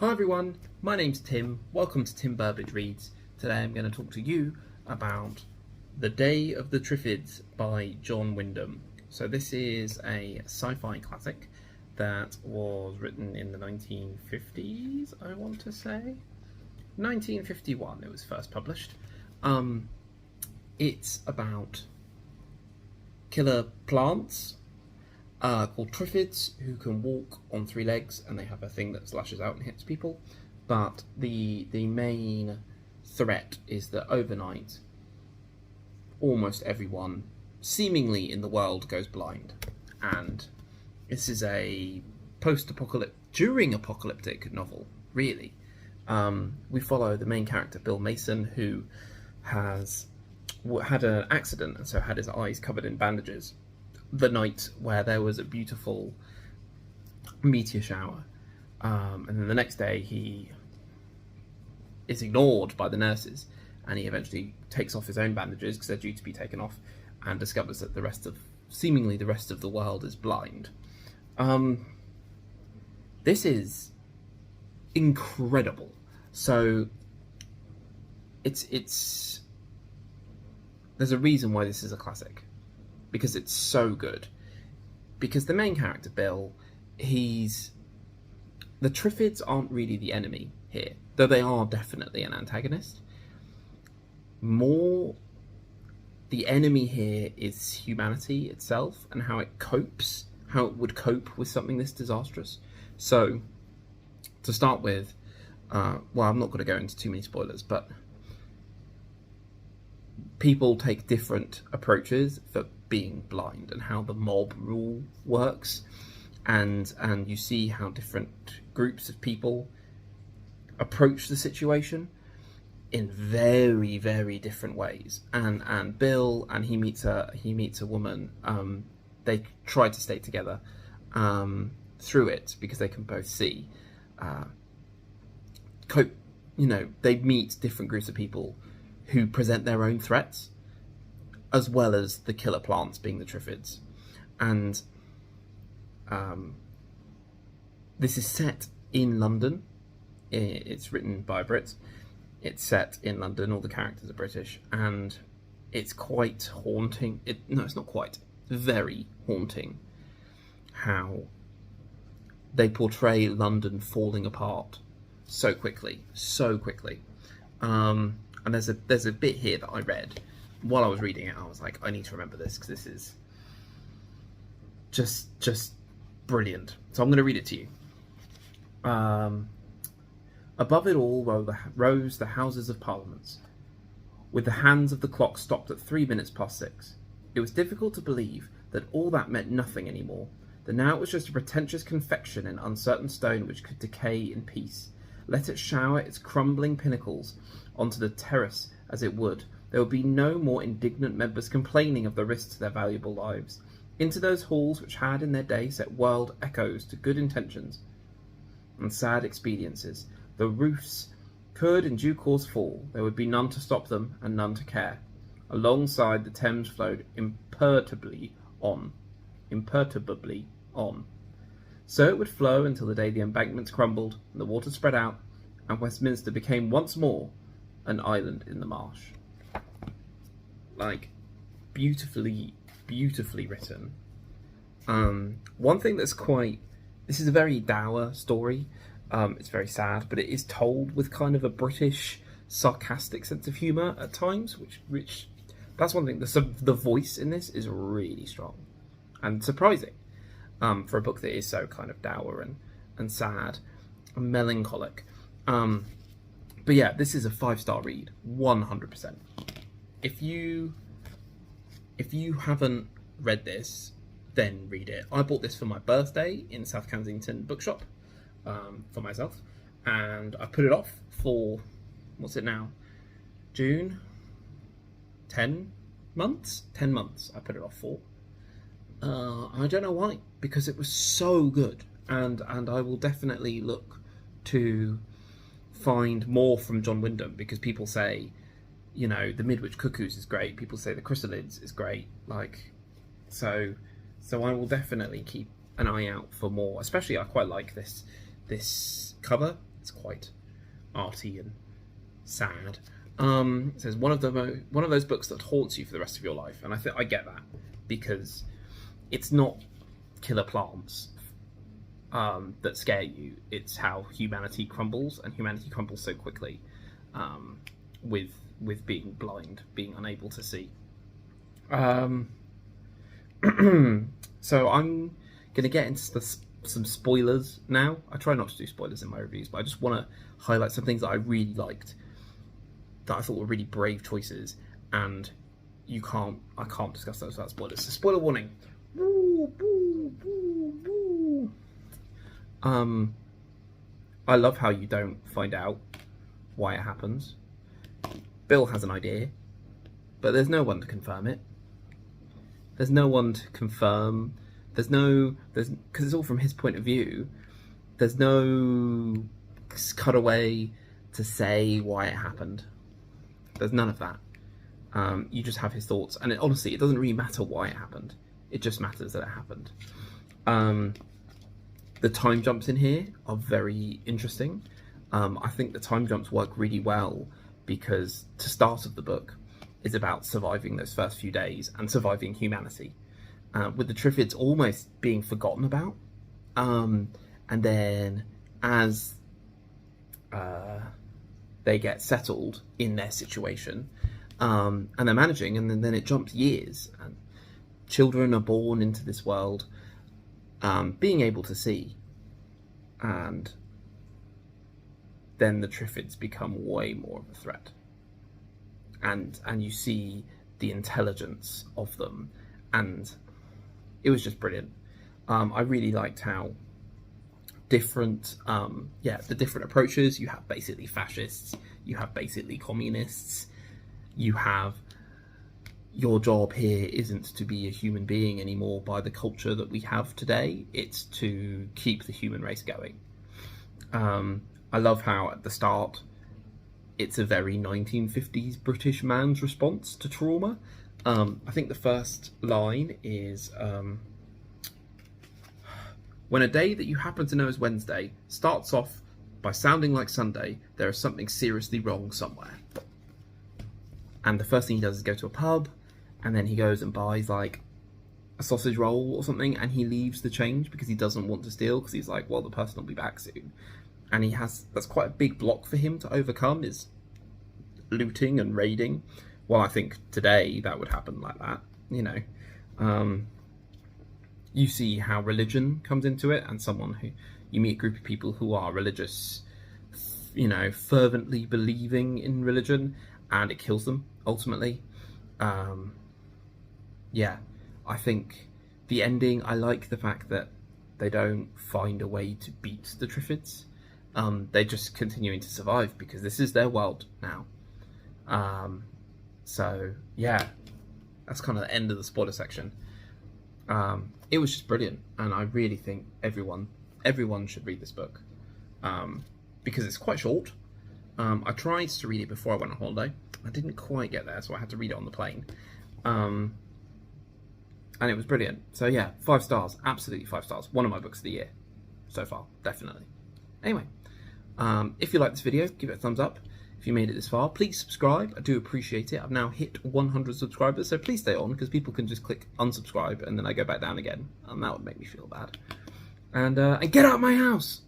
Hi everyone, my name's Tim. Welcome to Tim Burbage Reads. Today I'm going to talk to you about The Day of the Triffids by John Wyndham. So this is a sci-fi classic that was written in the 1950s, I want to say. 1951 it was first published. It's about killer plants called Triffids, who can walk on three legs, and they have a thing that slashes out and hits people. But the main threat is that overnight, almost everyone, seemingly in the world, goes blind. And this is a during apocalyptic novel, really. We follow the main character, Bill Mason, who has had an accident and so had his eyes covered in bandages the night where there was a beautiful meteor shower, and then the next day he is ignored by the nurses, and he eventually takes off his own bandages because they're due to be taken off, and discovers that seemingly the rest of the world is blind. This is incredible. So it's there's a reason why this is a classic, because it's so good. Because the main character, Bill, the Triffids aren't really the enemy here, though they are definitely an antagonist. More, the enemy here is humanity itself and how it would cope with something this disastrous. So, to start with, I'm not going to go into too many spoilers, but people take different approaches for being blind and how the mob rule works, and you see how different groups of people approach the situation in very, very different ways. And Bill, and he meets a woman. They try to stay together through it because they can both see. They meet different groups of people who present their own threats, as well as the killer plants being the Triffids. And this is set in London. It's written by a Brit. It's set in London, all the characters are British, and it's quite haunting. It's not quite. Very haunting how they portray London falling apart so quickly. And there's a bit here that I read. While I was reading it, I was like, I need to remember this, because this is just brilliant. So I'm going to read it to you. Above it all rose the Houses of Parliament, with the hands of the clock stopped at 3 minutes past 6. It was difficult to believe that all that meant nothing anymore, that now it was just a pretentious confection in uncertain stone which could decay in peace. Let it shower its crumbling pinnacles onto the terrace as it would, there would be no more indignant members complaining of the risk to their valuable lives. Into those halls which had in their day set world echoes to good intentions and sad expediences, the roofs could in due course fall. There would be none to stop them and none to care. Alongside the Thames flowed imperturbably on. So it would flow until the day the embankments crumbled and the water spread out, and Westminster became once more an island in the marsh. Like, beautifully written. One thing that's this is a very dour story. It's very sad, but it is told with kind of a British sarcastic sense of humour at times, which that's one thing. The voice in this is really strong and surprising for a book that is so kind of dour and sad and melancholic. But yeah, this is a 5-star read, 100%. If you haven't read this, then read it. I bought this for my birthday in South Kensington bookshop for myself, and I put it off for, what's it now, June? 10 months I put it off for. I don't know why, because it was so good, and I will definitely look to find more from John Wyndham, because people say, the Midwich Cuckoos is great, people say the Chrysalids is great, so I will definitely keep an eye out for more. Especially, I quite like this cover. It's quite arty and sad. It says one of those books that haunts you for the rest of your life, and I get that, because it's not killer plants that scare you. It's how humanity crumbles, and humanity crumbles so quickly, with being blind, being unable to see. So I'm going to get into some spoilers now. I try not to do spoilers in my reviews, but I just want to highlight some things that I really liked, that I thought were really brave choices, and I can't discuss those without spoilers. So spoiler warning. Woo, woo, woo, woo. I love how you don't find out why it happens. Bill has an idea, but there's no one to confirm it. There's no one to confirm. Because it's all from his point of view. There's no cutaway to say why it happened. There's none of that. You just have his thoughts, and honestly, it doesn't really matter why it happened. It just matters that it happened. The time jumps in here are very interesting. I think the time jumps work really well because the start of the book is about surviving those first few days and surviving humanity, with the Triffids almost being forgotten about. And then as they get settled in their situation, and they're managing, and then it jumps years, and children are born into this world, being able to see, and then the Triffids become way more of a threat, and you see the intelligence of them, and it was just brilliant. I really liked how different, the different approaches. You have basically fascists, you have basically communists, you have, your job here isn't to be a human being anymore by the culture that we have today, it's to keep the human race going. I love how at the start it's a very 1950s British man's response to trauma. I think the first line is, when a day that you happen to know as Wednesday starts off by sounding like Sunday, there is something seriously wrong somewhere. And the first thing he does is go to a pub, and then he goes and buys like a sausage roll or something, and he leaves the change because he doesn't want to steal, because he's like, well, the person will be back soon. And that's quite a big block for him to overcome, is looting and raiding. Well, I think today that would happen like that, you know. You see how religion comes into it, and you meet a group of people who are religious, you know, fervently believing in religion, and it kills them ultimately. I think the ending, I like the fact that they don't find a way to beat the Triffids. They're just continuing to survive because this is their world now. So yeah, that's kind of the end of the spoiler section. It was just brilliant, and I really think everyone should read this book, because it's quite short. I tried to read it before I went on holiday. I didn't quite get there, so I had to read it on the plane. And it was brilliant. So yeah, 5 stars, absolutely 5 stars. One of my books of the year so far, definitely. Anyway, if you like this video, give it a thumbs up. If you made it this far, please subscribe. I do appreciate it. I've now hit 100 subscribers, so please stay on, because people can just click unsubscribe and then I go back down again, and that would make me feel bad. And get out of my house!